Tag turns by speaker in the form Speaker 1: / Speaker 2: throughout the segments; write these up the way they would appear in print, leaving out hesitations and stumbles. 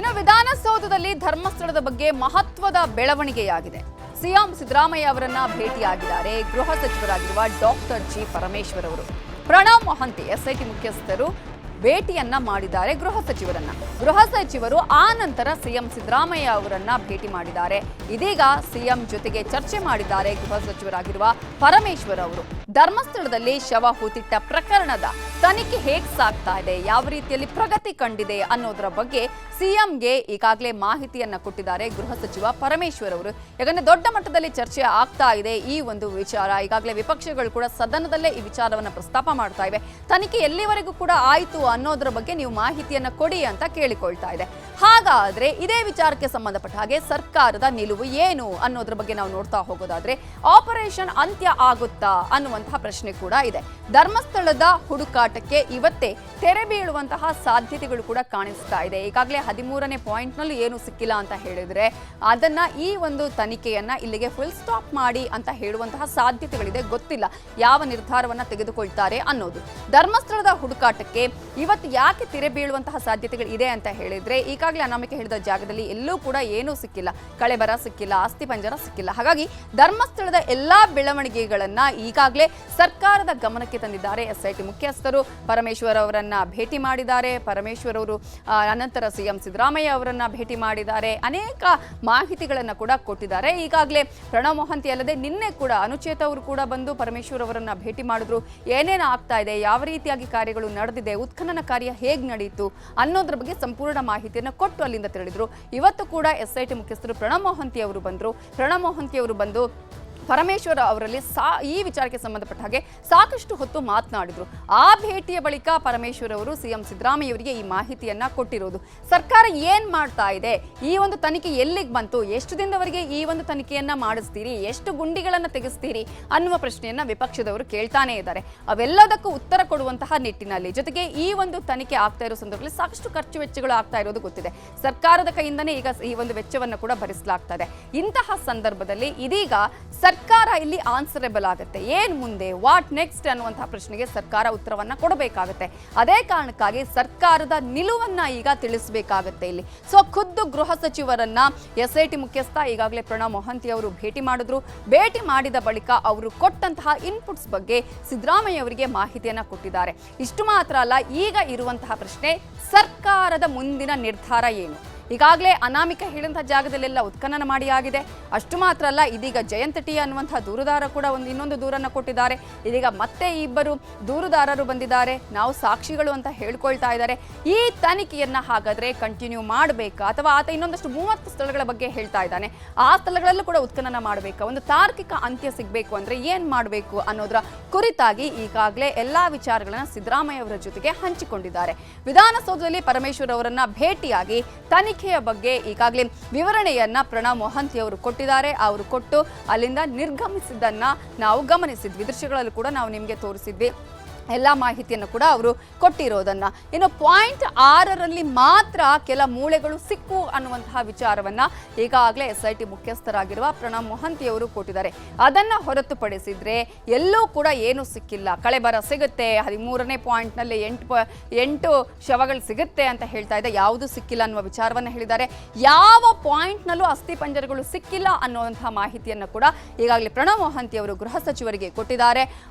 Speaker 1: ಇನ್ನು ವಿಧಾನಸೌಧದಲ್ಲಿ ಧರ್ಮಸ್ಥಳದ ಬಗ್ಗೆ ಮಹತ್ವದ ಬೆಳವಣಿಗೆಯಾಗಿದೆ. ಸಿಎಂ ಸಿದ್ದರಾಮಯ್ಯ ಅವರನ್ನ ಭೇಟಿಯಾಗಿದ್ದಾರೆ ಗೃಹ ಸಚಿವರಾಗಿರುವ ಡಾಕ್ಟರ್ ಜಿ ಪರಮೇಶ್ವರ್ ಅವರು. ಪ್ರಣವ್ ಮೊಹಂತಿ ಎಸ್ಐಟಿ ಮುಖ್ಯಸ್ಥರು ಭೇಟಿಯನ್ನ ಮಾಡಿದ್ದಾರೆ ಗೃಹ ಸಚಿವರನ್ನ. ಗೃಹ ಸಚಿವರು ಆ ನಂತರ ಸಿಎಂ ಸಿದ್ದರಾಮಯ್ಯ ಅವರನ್ನ ಭೇಟಿ ಮಾಡಿದ್ದಾರೆ. ಇದೀಗ ಸಿಎಂ ಜೊತೆಗೆ ಚರ್ಚೆ ಮಾಡಿದ್ದಾರೆ ಗೃಹ ಸಚಿವರಾಗಿರುವ ಪರಮೇಶ್ವರ್ ಅವರು. ಧರ್ಮಸ್ಥಳದಲ್ಲಿ ಶವ ಹೂತಿಟ್ಟ ಪ್ರಕರಣದ ತನಿಖೆ ಹೇಗೆ ಸಾಗ್ತಾ ಇದೆ, ಯಾವ ರೀತಿಯಲ್ಲಿ ಪ್ರಗತಿ ಕಂಡಿದೆ ಅನ್ನೋದರ ಬಗ್ಗೆ ಸಿಎಂಗೆ ಈಗಾಗಲೇ ಮಾಹಿತಿಯನ್ನ ಕೊಟ್ಟಿದ್ದಾರೆ ಗೃಹ ಸಚಿವ ಪರಮೇಶ್ವರ್ ಅವರು. ಯಾಕಂದ್ರೆ ದೊಡ್ಡ ಮಟ್ಟದಲ್ಲಿ ಚರ್ಚೆ ಆಗ್ತಾ ಇದೆ ಈ ಒಂದು ವಿಚಾರ. ಈಗಾಗಲೇ ವಿಪಕ್ಷಗಳು ಕೂಡ ಸದನದಲ್ಲೇ ಈ ವಿಚಾರವನ್ನ ಪ್ರಸ್ತಾಪ ಮಾಡ್ತಾ ಇವೆ. ತನಿಖೆ ಎಲ್ಲಿವರೆಗೂ ಕೂಡ ಆಯಿತು ಅನ್ನೋದ್ರ ಬಗ್ಗೆ ನೀವು ಮಾಹಿತಿಯನ್ನ ಕೊಡಿ ಅಂತ ಕೇಳಿಕೊಳ್ತಾ ಇದೆ. ಹಾಗಾದ್ರೆ ಇದೇ ವಿಚಾರಕ್ಕೆ ಸಂಬಂಧಪಟ್ಟ ಹಾಗೆ ಸರ್ಕಾರದ ನಿಲುವು ಏನು ಅನ್ನೋದ್ರ ಬಗ್ಗೆ ನಾವು ನೋಡ್ತಾ ಹೋಗೋದಾದ್ರೆ ಆಪರೇಷನ್ ಅಂತ್ಯ ಆಗುತ್ತಾ ಅನ್ನುವಂತಹ ಪ್ರಶ್ನೆ ಕೂಡ ಇದೆ. ಧರ್ಮಸ್ಥಳದ ಹುಡುಕಾಟಕ್ಕೆ ಇವತ್ತೇ ತೆರೆ ಬೀಳುವಂತಹ ಸಾಧ್ಯತೆಗಳು ಕೂಡ ಕಾಣಿಸ್ತಾ ಇದೆ. ಈಗಾಗಲೇ 13ನೇ ಪಾಯಿಂಟ್ ನಲ್ಲಿ ಏನು ಸಿಕ್ಕಿಲ್ಲ ಅಂತ ಹೇಳಿದ್ರೆ ಅದನ್ನ ಈ ಒಂದು ತನಿಖೆಯನ್ನ ಇಲ್ಲಿಗೆ ಫುಲ್ ಸ್ಟಾಪ್ ಮಾಡಿ ಅಂತ ಹೇಳುವಂತಹ ಸಾಧ್ಯತೆಗಳಿದೆ. ಗೊತ್ತಿಲ್ಲ ಯಾವ ನಿರ್ಧಾರವನ್ನ ತೆಗೆದುಕೊಳ್ತಾರೆ ಅನ್ನೋದು. ಧರ್ಮಸ್ಥಳದ ಹುಡುಕಾಟಕ್ಕೆ ಇವತ್ತು ಯಾಕೆ ತೆರೆ ಬೀಳುವಂತಹ ಸಾಧ್ಯತೆಗಳು ಇದೆ ಅಂತ ಹೇಳಿದ್ರೆ ಈಗಾಗಲೇ ಅನಾಮಿಕೆ ಹೇಳಿದ ಜಾಗದಲ್ಲಿ ಎಲ್ಲೂ ಕೂಡ ಏನೂ ಸಿಕ್ಕಿಲ್ಲ, ಕಳೆಬರ ಸಿಕ್ಕಿಲ್ಲ, ಆಸ್ತಿ ಪಂಜರ ಸಿಕ್ಕಿಲ್ಲ. ಹಾಗಾಗಿ ಧರ್ಮಸ್ಥಳದ ಎಲ್ಲಾ ಬೆಳವಣಿಗೆಗಳನ್ನ ಈಗಾಗಲೇ ಸರ್ಕಾರದ ಗಮನಕ್ಕೆ ತಂದಿದ್ದಾರೆ ಎಸ್ಐಟಿ ಮುಖ್ಯಸ್ಥರು. ಪರಮೇಶ್ವರ್ ಅವರನ್ನ ಭೇಟಿ ಮಾಡಿದ್ದಾರೆ. ಪರಮೇಶ್ವರ್ ಅವರು ಅನಂತರ ಸಿಎಂ ಸಿದ್ದರಾಮಯ್ಯ ಅವರನ್ನ ಭೇಟಿ ಮಾಡಿದ್ದಾರೆ. ಅನೇಕ ಮಾಹಿತಿಗಳನ್ನ ಕೂಡ ಕೊಟ್ಟಿದ್ದಾರೆ. ಈಗಾಗಲೇ ಪ್ರಣವ್ ಮೊಹಂತಿ ಅಲ್ಲದೆ ನಿನ್ನೆ ಕೂಡ ಅನುಚೇತ ಅವರು ಕೂಡ ಬಂದು ಪರಮೇಶ್ವರ್ ಅವರನ್ನ ಭೇಟಿ ಮಾಡಿದ್ರು. ಏನೇನು ಆಗ್ತಾ ಇದೆ, ಯಾವ ರೀತಿಯಾಗಿ ಕಾರ್ಯಗಳು ನಡೆದಿದೆ, ಉತ್ಖನನ ಕಾರ್ಯ ಹೇಗೆ ನಡೆಯಿತು ಅನ್ನೋದ್ರ ಬಗ್ಗೆ ಸಂಪೂರ್ಣ ಮಾಹಿತಿಯನ್ನು ಕೊಟ್ಟು ಅಲ್ಲಿಂದ ತೆರಳಿದ್ರು. ಇವತ್ತು ಕೂಡ ಎಸ್ಐಟಿ ಮುಖ್ಯಸ್ಥರು ಪ್ರಣವ್ ಮೊಹಂತಿ ಅವರು ಬಂದರು. ಪ್ರಣವ್ ಮೊಹಂತಿ ಅವರು ಬಂದು ಪರಮೇಶ್ವರ್ ಅವರಲ್ಲಿ ಈ ವಿಚಾರಕ್ಕೆ ಸಂಬಂಧಪಟ್ಟ ಹಾಗೆ ಸಾಕಷ್ಟು ಹೊತ್ತು ಮಾತನಾಡಿದ್ರು. ಆ ಭೇಟಿಯ ಬಳಿಕ ಪರಮೇಶ್ವರ್ ಅವರು ಸಿಎಂ ಸಿದ್ದರಾಮಯ್ಯ ಅವರಿಗೆ ಈ ಮಾಹಿತಿಯನ್ನ ಕೊಟ್ಟಿರೋದು. ಸರ್ಕಾರ ಏನ್ ಮಾಡ್ತಾ ಇದೆ, ಈ ಒಂದು ತನಿಖೆ ಎಲ್ಲಿಗೆ ಬಂತು, ಎಷ್ಟು ದಿನದವರೆಗೆ ಈ ಒಂದು ತನಿಖೆಯನ್ನ ಮಾಡಿಸ್ತೀರಿ, ಎಷ್ಟು ಗುಂಡಿಗಳನ್ನ ತೆಗೆಸ್ತೀರಿ ಅನ್ನುವ ಪ್ರಶ್ನೆಯನ್ನ ವಿಪಕ್ಷದವರು ಕೇಳ್ತಾನೆ ಇದ್ದಾರೆ. ಅವೆಲ್ಲದಕ್ಕೂ ಉತ್ತರ ಕೊಡುವಂತಹ ನಿಟ್ಟಿನಲ್ಲಿ ಜೊತೆಗೆ ಈ ಒಂದು ತನಿಖೆ ಆಗ್ತಾ ಇರೋ ಸಂದರ್ಭದಲ್ಲಿ ಸಾಕಷ್ಟು ಖರ್ಚು ವೆಚ್ಚಗಳು ಆಗ್ತಾ ಇರೋದು ಗೊತ್ತಿದೆ. ಸರ್ಕಾರದ ಕೈಯಿಂದನೇ ಈಗ ಈ ಒಂದು ವೆಚ್ಚವನ್ನು ಕೂಡ ಭರಿಸಲಾಗ್ತಾ ಇದೆ. ಇಂತಹ ಸಂದರ್ಭದಲ್ಲಿ ಇದೀಗ ಸರ್ಕಾರ ಇಲ್ಲಿ ಆನ್ಸರೇಬಲ್ ಆಗುತ್ತೆ. ಏನ್ ಮುಂದೆ, ವಾಟ್ ನೆಕ್ಸ್ಟ್ ಅನ್ನುವಂತಹ ಪ್ರಶ್ನೆಗೆ ಸರ್ಕಾರ ಉತ್ತರವನ್ನ ಕೊಡಬೇಕಾಗುತ್ತೆ. ಅದೇ ಕಾರಣಕ್ಕಾಗಿ ಸರ್ಕಾರದ ನಿಲುವನ್ನ ಈಗ ತಿಳಿಸಬೇಕಾಗುತ್ತೆ ಇಲ್ಲಿ. ಸೊ ಖುದ್ದು ಗೃಹ ಸಚಿವರನ್ನ ಎಸ್ಐಟಿ ಮುಖ್ಯಸ್ಥ ಈಗಾಗಲೇ ಪ್ರಣವ್ ಮೊಹಂತಿ ಅವರು ಭೇಟಿ ಮಾಡಿದ್ರು. ಭೇಟಿ ಮಾಡಿದ ಬಳಿಕ ಅವರು ಕೊಟ್ಟಂತಹ ಇನ್ಪುಟ್ಸ್ ಬಗ್ಗೆ ಸಿದ್ದರಾಮಯ್ಯ ಅವರಿಗೆ ಮಾಹಿತಿಯನ್ನ ಕೊಟ್ಟಿದ್ದಾರೆ. ಇಷ್ಟು ಮಾತ್ರ ಅಲ್ಲ, ಈಗ ಇರುವಂತಹ ಪ್ರಶ್ನೆ ಸರ್ಕಾರದ ಮುಂದಿನ ನಿರ್ಧಾರ ಏನು. ಈಗಾಗಲೇ ಅನಾಮಿಕ ಹೇಳಿದಂತಹ ಜಾಗದಲ್ಲೆಲ್ಲ ಉತ್ಖನನ ಮಾಡಿ ಆಗಿದೆ. ಅಷ್ಟು ಮಾತ್ರ ಅಲ್ಲ, ಇದೀಗ ಜಯಂತ್ ಟಿ ಅನ್ನುವಂತಹ ದೂರುದಾರ ಕೂಡ ಇನ್ನೊಂದು ದೂರನ್ನು ಕೊಟ್ಟಿದ್ದಾರೆ. ಇದೀಗ ಮತ್ತೆ ಇಬ್ಬರು ದೂರುದಾರರು ಬಂದಿದ್ದಾರೆ. ನಾವು ಸಾಕ್ಷಿಗಳು ಅಂತ ಹೇಳ್ಕೊಳ್ತಾ ಇದ್ದಾರೆ. ಈ ತನಿಖೆಯನ್ನ ಹಾಗಾದ್ರೆ ಕಂಟಿನ್ಯೂ ಮಾಡಬೇಕಾ ಅಥವಾ ಆತ ಇನ್ನೊಂದಷ್ಟು 30 ಸ್ಥಳಗಳ ಬಗ್ಗೆ ಹೇಳ್ತಾ ಇದ್ದಾನೆ. ಆ ಸ್ಥಳಗಳಲ್ಲೂ ಕೂಡ ಉತ್ಖನನ ಮಾಡಬೇಕಾ, ಒಂದು ತಾರ್ಕಿಕ ಅಂತ್ಯ ಸಿಗಬೇಕು ಅಂದ್ರೆ ಏನ್ ಮಾಡಬೇಕು ಅನ್ನೋದರ ಕುರಿತಾಗಿ ಈಗಾಗಲೇ ಎಲ್ಲಾ ವಿಚಾರಗಳನ್ನ ಸಿದ್ದರಾಮಯ್ಯ ಅವರ ಜೊತೆಗೆ ಹಂಚಿಕೊಂಡಿದ್ದಾರೆ. ವಿಧಾನಸೌಧದಲ್ಲಿ ಪರಮೇಶ್ವರ್ ಅವರನ್ನ ಭೇಟಿಯಾಗಿ ತನಿಖೆಯ ಬಗ್ಗೆ ಈಗಾಗಲೇ ವಿವರಣೆಯನ್ನ ಪ್ರಣವ್ ಮೊಹಂತಿ ಅವರು ಕೊಟ್ಟಿದ್ದಾರೆ. ಅವರು ಕೊಟ್ಟು ಅಲ್ಲಿಂದ ನಿರ್ಗಮಿಸಿದ್ದನ್ನ ನಾವು ಗಮನಿಸಿದ್ವಿ. ದೃಶ್ಯಗಳಲ್ಲೂ ಕೂಡ ನಾವು ನಿಮಗೆ ತೋರಿಸಿದ್ವಿ ಎಲ್ಲ ಮಾಹಿತಿಯನ್ನು ಕೂಡ ಅವರು ಕೊಟ್ಟಿರೋದನ್ನ. ಇನ್ನು ಪಾಯಿಂಟ್ 6ರಲ್ಲಿ ಮಾತ್ರ ಕೆಲ ಮೂಳೆಗಳು ಸಿಕ್ಕು ಅನ್ನುವಂತಹ ವಿಚಾರವನ್ನ ಈಗಾಗಲೇ ಎಸ್ಐಟಿ ಮುಖ್ಯಸ್ಥರಾಗಿರುವ ಪ್ರಣವ್ ಮೊಹಂತಿ ಅವರು ಕೊಟ್ಟಿದ್ದಾರೆ. ಅದನ್ನ ಹೊರತುಪಡಿಸಿದ್ರೆ ಎಲ್ಲೂ ಕೂಡ ಏನು ಸಿಕ್ಕಿಲ್ಲ. ಕಳೆಬರ ಸಿಗುತ್ತೆ, 13ನೇ ಪಾಯಿಂಟ್ನಲ್ಲಿ 8 ಶವಗಳು ಸಿಗುತ್ತೆ ಅಂತ ಹೇಳ್ತಾ ಇದೆ. ಯಾವುದು ಸಿಕ್ಕಿಲ್ಲ ಅನ್ನುವ ವಿಚಾರವನ್ನ ಹೇಳಿದ್ದಾರೆ. ಯಾವ ಪಾಯಿಂಟ್ನಲ್ಲೂ ಅಸ್ಥಿ ಪಂಜರಗಳು ಸಿಕ್ಕಿಲ್ಲ ಅನ್ನುವಂತಹ ಮಾಹಿತಿಯನ್ನು ಕೂಡ ಈಗಾಗಲೇ ಪ್ರಣವ್ ಮೊಹಂತಿ ಅವರು ಗೃಹ ಸಚಿವರಿಗೆ ಕೊಟ್ಟಿದ್ದಾರೆ.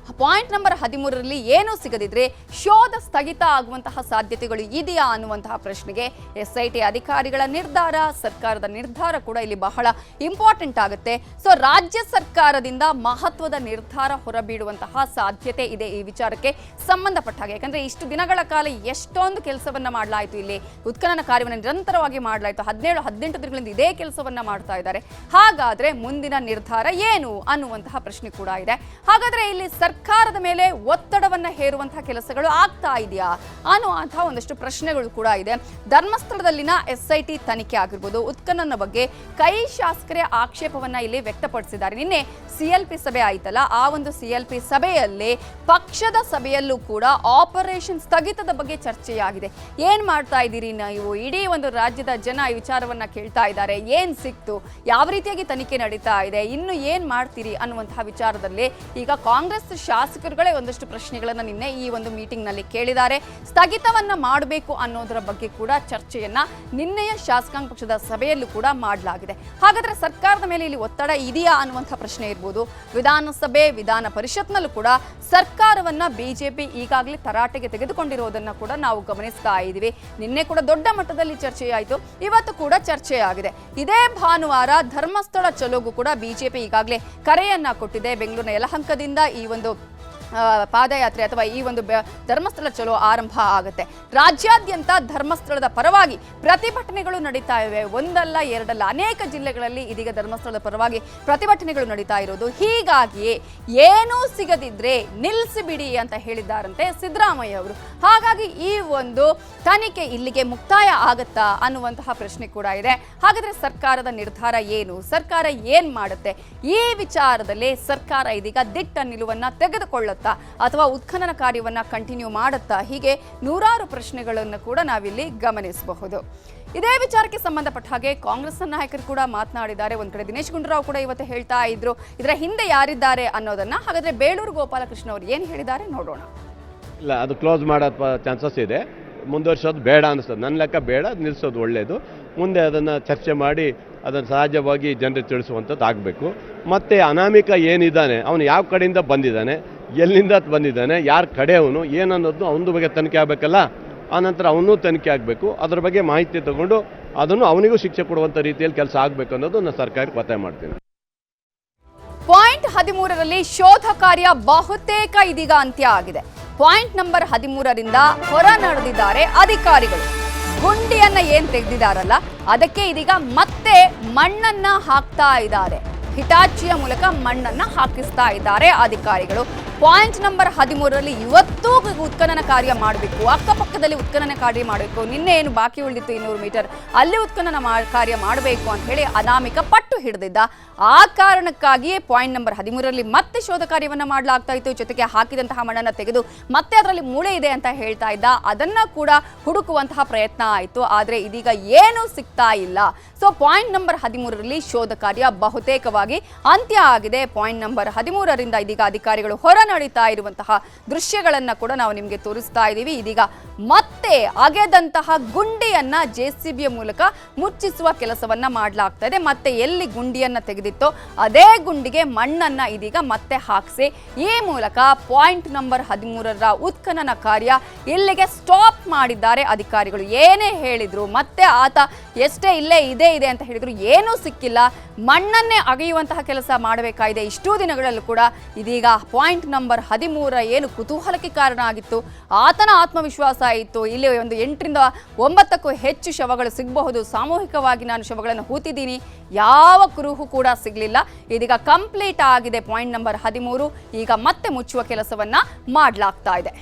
Speaker 1: ಪಾಯಿಂಟ್ ನಂಬರ್ 13ರಲ್ಲಿ ಏನು ಸಿಗದಿದ್ರೆ ಶೋಧ ಸ್ಥಗಿತ ಆಗುವಂತಹ ಸಾಧ್ಯತೆಗಳು ಇದೆಯಾ ಅನ್ನುವಂತಹ ಪ್ರಶ್ನೆಗೆ ಎಸ್ಐಟಿ ಅಧಿಕಾರಿಗಳ ನಿರ್ಧಾರ, ಸರ್ಕಾರದ ನಿರ್ಧಾರ ಕೂಡ ಇಲ್ಲಿ ಬಹಳ ಇಂಪಾರ್ಟೆಂಟ್ ಆಗುತ್ತೆ. ಸೊ ರಾಜ್ಯ ಸರ್ಕಾರದಿಂದ ಮಹತ್ವದ ನಿರ್ಧಾರ ಹೊರಬೀಳುವಂತಹ ಸಾಧ್ಯತೆ ಇದೆ ಈ ವಿಚಾರಕ್ಕೆ ಸಂಬಂಧಪಟ್ಟ ಹಾಗೆ. ಯಾಕಂದ್ರೆ ಇಷ್ಟು ದಿನಗಳ ಕಾಲ ಎಷ್ಟೊಂದು ಕೆಲಸವನ್ನ ಮಾಡಲಾಯಿತು, ಇಲ್ಲಿ ಉತ್ಖನನ ಕಾರ್ಯವನ್ನು ನಿರಂತರವಾಗಿ ಮಾಡಲಾಯಿತು. 17-18 ದಿನಗಳಿಂದ ಇದೇ ಕೆಲಸವನ್ನ ಮಾಡ್ತಾ ಇದ್ದಾರೆ. ಹಾಗಾದ್ರೆ ಮುಂದಿನ ನಿರ್ಧಾರ ಏನು ಅನ್ನುವಂತಹ ಪ್ರಶ್ನೆ ಕೂಡ ಇದೆ. ಹಾಗಾದ್ರೆ ಇಲ್ಲಿ ಸರ್ಕಾರದ ಮೇಲೆ ಒತ್ತಡವನ್ನ ಹೇರುವಂತಹ ಕೆಲಸಗಳು ಆಗ್ತಾ ಇದೆಯಾ ಅನ್ನುವಂತಹ ಒಂದಷ್ಟು ಪ್ರಶ್ನೆಗಳು ಕೂಡ ಇದೆ. ಧರ್ಮಸ್ಥಳದಲ್ಲಿನ ಎಸ್ಐಟಿ ತನಿಖೆ ಆಗಿರ್ಬೋದು, ಉತ್ಖನನ ಬಗ್ಗೆ ಕೈ ಶಾಸಕರೇ ಆಕ್ಷೇಪವನ್ನ ಇಲ್ಲಿ ವ್ಯಕ್ತಪಡಿಸಿದ್ದಾರೆ. ನಿನ್ನೆ ಸಿಎಲ್ಪಿ ಸಭೆ ಆಯ್ತಲ್ಲ, ಆ ಒಂದು ಸಿಎಲ್ಪಿ ಸಭೆಯಲ್ಲಿ ಪಕ್ಷದ ಸಭೆಯಲ್ಲೂ ಕೂಡ ಆಪರೇಷನ್ ಸ್ಥಗಿತದ ಬಗ್ಗೆ ಚರ್ಚೆಯಾಗಿದೆ. ಏನ್ ಮಾಡ್ತಾ ಇದ್ದೀರಿ ನೀವು, ಇಡೀ ಒಂದು ರಾಜ್ಯದ ಜನ ಈ ವಿಚಾರವನ್ನ ಕೇಳ್ತಾ ಇದ್ದಾರೆ. ಏನ್ ಸಿಕ್ತು, ಯಾವ ರೀತಿಯಾಗಿ ತನಿಖೆ ನಡೀತಾ ಇದೆ, ಇನ್ನು ಏನ್ ಮಾಡ್ತೀರಿ ಅನ್ನುವಂತಹ ವಿಚಾರದಲ್ಲಿ ಈಗ ಕಾಂಗ್ರೆಸ್ ಶಾಸಕರುಗಳೇ ಒಂದಷ್ಟು ಪ್ರಶ್ನೆಗಳನ್ನ ನಿನ್ನೆ ಈ ಒಂದು ಮೀಟಿಂಗ್ನಲ್ಲಿ ಕೇಳಿದ್ದಾರೆ. ಸ್ಥಗಿತವನ್ನ ಮಾಡಬೇಕು ಅನ್ನೋದರ ಬಗ್ಗೆ ಕೂಡ ಚರ್ಚೆಯನ್ನ ನಿನ್ನೆಯ ಶಾಸಕಾಂಗ ಪಕ್ಷದ ಸಭೆಯಲ್ಲೂ ಕೂಡ ಮಾಡಲಾಗಿದೆ. ಹಾಗಾದ್ರೆ ಸರ್ಕಾರದ ಮೇಲೆ ಇಲ್ಲಿ ಒತ್ತಡ ಇದೆಯಾ ಅನ್ನುವಂಥ ಪ್ರಶ್ನೆ ಇರ್ಬೋದು. ವಿಧಾನಸಭೆ ವಿಧಾನ ಪರಿಷತ್ನಲ್ಲೂ ಕೂಡ ಸರ್ಕಾರವನ್ನ ಬಿಜೆಪಿ ಈಗಾಗಲೇ ತರಾಟೆಗೆ ತೆಗೆದುಕೊಂಡಿರೋದನ್ನ ಕೂಡ ನಾವು ಗಮನಿಸ್ತಾ ಇದ್ದೀವಿ. ನಿನ್ನೆ ಕೂಡ ದೊಡ್ಡ ಮಟ್ಟದಲ್ಲಿ ಚರ್ಚೆಯಾಯಿತು, ಇವತ್ತು ಕೂಡ ಚರ್ಚೆಯಾಗಿದೆ. ಇದೇ ಭಾನುವಾರ ಧರ್ಮಸ್ಥಳ ಚಲೋಗೂ ಕೂಡ ಬಿಜೆಪಿ ಈಗಾಗಲೇ ಕರೆಯನ್ನ ಕೊಟ್ಟಿದೆ. ಬೆಂಗಳೂರಿನ ಯಲಹಂಕದಿಂದ ಈ ಒಂದು ಪಾದಯಾತ್ರೆ ಅಥವಾ ಈ ಒಂದು ಧರ್ಮಸ್ಥಳ ಚಲೋ ಆರಂಭ ಆಗುತ್ತೆ. ರಾಜ್ಯಾದ್ಯಂತ ಧರ್ಮಸ್ಥಳದ ಪರವಾಗಿ ಪ್ರತಿಭಟನೆಗಳು ನಡೀತಾ ಇವೆ. ಒಂದಲ್ಲ ಎರಡಲ್ಲ, ಅನೇಕ ಜಿಲ್ಲೆಗಳಲ್ಲಿ ಇದೀಗ ಧರ್ಮಸ್ಥಳದ ಪರವಾಗಿ ಪ್ರತಿಭಟನೆಗಳು ನಡೀತಾ ಇರೋದು. ಹೀಗಾಗಿಯೇ ಏನೂ ಸಿಗದಿದ್ರೆ ನಿಲ್ಲಿಸಿಬಿಡಿ ಅಂತ ಹೇಳಿದ್ದಾರಂತೆ ಸಿದ್ದರಾಮಯ್ಯ ಅವರು. ಹಾಗಾಗಿ ಈ ಒಂದು ತನಿಖೆ ಇಲ್ಲಿಗೆ ಮುಕ್ತಾಯ ಆಗತ್ತಾ ಅನ್ನುವಂತಹ ಪ್ರಶ್ನೆ ಕೂಡ ಇದೆ. ಹಾಗಾದ್ರೆ ಸರ್ಕಾರದ ನಿರ್ಧಾರ ಏನು, ಸರ್ಕಾರ ಏನ್ ಮಾಡುತ್ತೆ, ಈ ವಿಚಾರದಲ್ಲಿ ಸರ್ಕಾರ ಇದೀಗ ದಿಟ್ಟ ನಿಲುವನ್ನ ತೆಗೆದುಕೊಳ್ಳುತ್ತಾ ಅಥವಾ ಉತ್ಖನನ ಕಾರ್ಯವನ್ನ ಕಂಟಿನ್ಯೂ ಮಾಡುತ್ತಾ, ಹೀಗೆ ನೂರಾರು ಪ್ರಶ್ನೆಗಳನ್ನು ಕೂಡ ನಾವಿಲ್ಲಿ ಗಮನಿಸಬಹುದು. ಇದೇ ವಿಚಾರಕ್ಕೆ ಸಂಬಂಧಪಟ್ಟ ಹಾಗೆ ಕಾಂಗ್ರೆಸ್ ನಾಯಕರು ಕೂಡ ಮಾತನಾಡಿದ್ದಾರೆ. ಒಂದ್ ಕಡೆ ದಿನೇಶ್ ಗುಂಡೂರಾವ್ ಕೂಡ ಇವತ್ತು ಹೇಳ್ತಾ ಇದ್ರು ಇದರ ಹಿಂದೆ ಯಾರಿದ್ದಾರೆ ಅನ್ನೋದನ್ನ. ಹಾಗಾದ್ರೆ ಬೇಳೂರು ಗೋಪಾಲಕೃಷ್ಣ ಅವರು ಏನ್ ಹೇಳಿದ್ದಾರೆ ನೋಡೋಣ.
Speaker 2: ಇಲ್ಲ, ಅದು ಕ್ಲೋಸ್ ಮಾಡೋ ಚಾನ್ಸಸ್ ಇದೆ. ಮುಂದುವರ್ಸೋದು ಬೇಡ ಅನಿಸ್ತದೆ. ನನ್ನ ಲೆಕ್ಕ ಬೇಡ, ನಿಲ್ಲಿಸೋದು ಒಳ್ಳೆಯದು. ಮುಂದೆ ಅದನ್ನು ಚರ್ಚೆ ಮಾಡಿ ಅದನ್ನು ಸಹಜವಾಗಿ ಜನರಿಗೆ ತಿಳಿಸುವಂಥದ್ದು ಆಗಬೇಕು. ಮತ್ತು ಅನಾಮಿಕ ಏನಿದ್ದಾನೆ, ಅವನು ಯಾವ ಕಡೆಯಿಂದ ಬಂದಿದ್ದಾನೆ, ಎಲ್ಲಿಂದ ಬಂದಿದ್ದಾನೆ, ಯಾರ ಕಡೆ ಅವನು ಏನನ್ನೋದು ಅವನ ಬಗ್ಗೆ ತನಿಖೆ ಆಗಬೇಕಲ್ಲ. ಆನಂತರ ಅವನು ತನಿಖೆ ಆಗಬೇಕು. ಅದರ ಬಗ್ಗೆ ಮಾಹಿತಿ ತಗೊಂಡು ಅದನ್ನು ಅವನಿಗೂ ಶಿಕ್ಷೆ ಕೊಡುವಂಥ ರೀತಿಯಲ್ಲಿ ಕೆಲಸ ಆಗಬೇಕು ಅನ್ನೋದು ನಾನು ಸರ್ಕಾರಕ್ಕೆ ಒತ್ತಾಯ ಮಾಡ್ತೀನಿ.
Speaker 1: ಪಾಯಿಂಟ್ 13ರಲ್ಲಿ ಶೋಧ ಕಾರ್ಯ ಬಹುತೇಕ ಇದೀಗ ಅಂತ್ಯ ಆಗಿದೆ. ಪಾಯಿಂಟ್ ನಂಬರ್ 13ರಿಂದ ಹೊರ ನಡೆದಿದ್ದಾರೆ ಅಧಿಕಾರಿಗಳು. ಗುಂಡಿಯನ್ನ ಏನ್ ತೆಗೆದಿದ್ದಾರಲ್ಲ ಅದಕ್ಕೆ ಇದೀಗ ಮತ್ತೆ ಮಣ್ಣನ್ನ ಹಾಕ್ತಾ ಇದ್ದಾರೆ. ಹಿಟಾಚಿಯ ಮೂಲಕ ಮಣ್ಣನ್ನ ಹಾಕಿಸ್ತಾ ಇದ್ದಾರೆ ಅಧಿಕಾರಿಗಳು. ಪಾಯಿಂಟ್ ನಂಬರ್ 13ರಲ್ಲಿ ಇವತ್ತೂ ಉತ್ಖನನ ಕಾರ್ಯ ಮಾಡಬೇಕು, ಅಕ್ಕಪಕ್ಕದಲ್ಲಿ ಉತ್ಖನನ ಕಾರ್ಯ ಮಾಡಬೇಕು. ನಿನ್ನೆ ಏನು ಬಾಕಿ ಉಳಿದಿತ್ತು 200 ಮೀಟರ್, ಅಲ್ಲಿ ಉತ್ಖನನ ಕಾರ್ಯ ಮಾಡಬೇಕು ಅಂತ ಹೇಳಿ ಅನಾಮಿಕ ಪಟ್ಟು ಹಿಡಿದಿದ್ದ. ಆ ಕಾರಣಕ್ಕಾಗಿಯೇ ಪಾಯಿಂಟ್ ನಂಬರ್ 13ರಲ್ಲಿ ಮತ್ತೆ ಶೋಧ ಕಾರ್ಯವನ್ನ ಮಾಡಲಾಗ್ತಾ ಇತ್ತು. ಜೊತೆಗೆ ಹಾಕಿದಂತಹ ಮಣ್ಣನ್ನು ತೆಗೆದು ಮತ್ತೆ ಅದರಲ್ಲಿ ಮೂಳೆ ಇದೆ ಅಂತ ಹೇಳ್ತಾ ಇದ್ದ, ಅದನ್ನ ಕೂಡ ಹುಡುಕುವಂತಹ ಪ್ರಯತ್ನ ಆಯಿತು. ಆದ್ರೆ ಇದೀಗ ಏನೂ ಸಿಗ್ತಾ ಇಲ್ಲ. ಸೊ ಪಾಯಿಂಟ್ ನಂಬರ್ 13ರಲ್ಲಿ ಶೋಧ ಕಾರ್ಯ ಬಹುತೇಕವಾಗಿ ಅಂತ್ಯ ಆಗಿದೆ. ಪಾಯಿಂಟ್ ನಂಬರ್ 13ರಿಂದ ಇದೀಗ ಅಧಿಕಾರಿಗಳು ಹೊರ ನಡೀತಾ ಇರುವಂತಹ ದೃಶ್ಯಗಳನ್ನ ಕೂಡ ನಾವು ನಿಮಗೆ ತೋರಿಸ್ತಾ ಇದ್ದೀವಿ. ಇದೀಗ ಮತ್ತೆ ಅಗೆದಂತಹ ಗುಂಡಿಯನ್ನ ಜೆಸಿಬಿಯ ಮೂಲಕ ಮುಚ್ಚಿಸುವ ಕೆಲಸವನ್ನ ಮಾಡಲಾಗ್ತಾ ಇದೆ. ಮತ್ತೆ ಎಲ್ಲಿ ಗುಂಡಿಯನ್ನ ತೆಗೆದಿತ್ತೋ ಅದೇ ಗುಂಡಿಗೆ ಮಣ್ಣನ್ನ ಇದೀಗ ಮತ್ತೆ ಹಾಕಿಸಿ ಈ ಮೂಲಕ ಪಾಯಿಂಟ್ ನಂಬರ್ 13ರ ಉತ್ಖನನ ಕಾರ್ಯ ಇಲ್ಲಿಗೆ ಸ್ಟಾಪ್ ಮಾಡಿದ್ದಾರೆ ಅಧಿಕಾರಿಗಳು. ಏನೇ ಹೇಳಿದ್ರು, ಮತ್ತೆ ಆತ ಎಷ್ಟೇ ಇಲ್ಲೇ ಇದೆ ಅಂತ ಹೇಳಿದ್ರು, ಏನೂ ಸಿಕ್ಕಿಲ್ಲ. ಮಣ್ಣನ್ನೇ ಅಗೆಯುವಂತಹ ಕೆಲಸ ಮಾಡಬೇಕಾಗಿದೆ. ಇಷ್ಟೂ ದಿನಗಳಲ್ಲೂ ಕೂಡ ಇದೀಗ ಪಾಯಿಂಟ್ ನಂಬರ್ 13 ಏನು ಕುತೂಹಲಕ್ಕೆ ಕಾರಣ ಆಗಿತ್ತು, ಆತನ ಆತ್ಮವಿಶ್ವಾಸ ಇತ್ತು. ಇಲ್ಲಿ ಒಂದು 8ರಿಂದ 9ಕ್ಕೂ ಹೆಚ್ಚು ಶವಗಳು ಸಿಗಬಹುದು, ಸಾಮೂಹಿಕವಾಗಿ ನಾನು ಶವಗಳನ್ನು ಹೂತಿದ್ದೀನಿ, ಯಾವ ಕುರುಹು ಕೂಡ ಸಿಗಲಿಲ್ಲ. ಇದೀಗ ಕಂಪ್ಲೀಟ್ ಆಗಿದೆ ಪಾಯಿಂಟ್ ನಂಬರ್ 13. ಈಗ ಮತ್ತೆ ಮುಚ್ಚುವ ಕೆಲಸವನ್ನ ಮಾಡಲಾಗ್ತಾ ಇದೆ.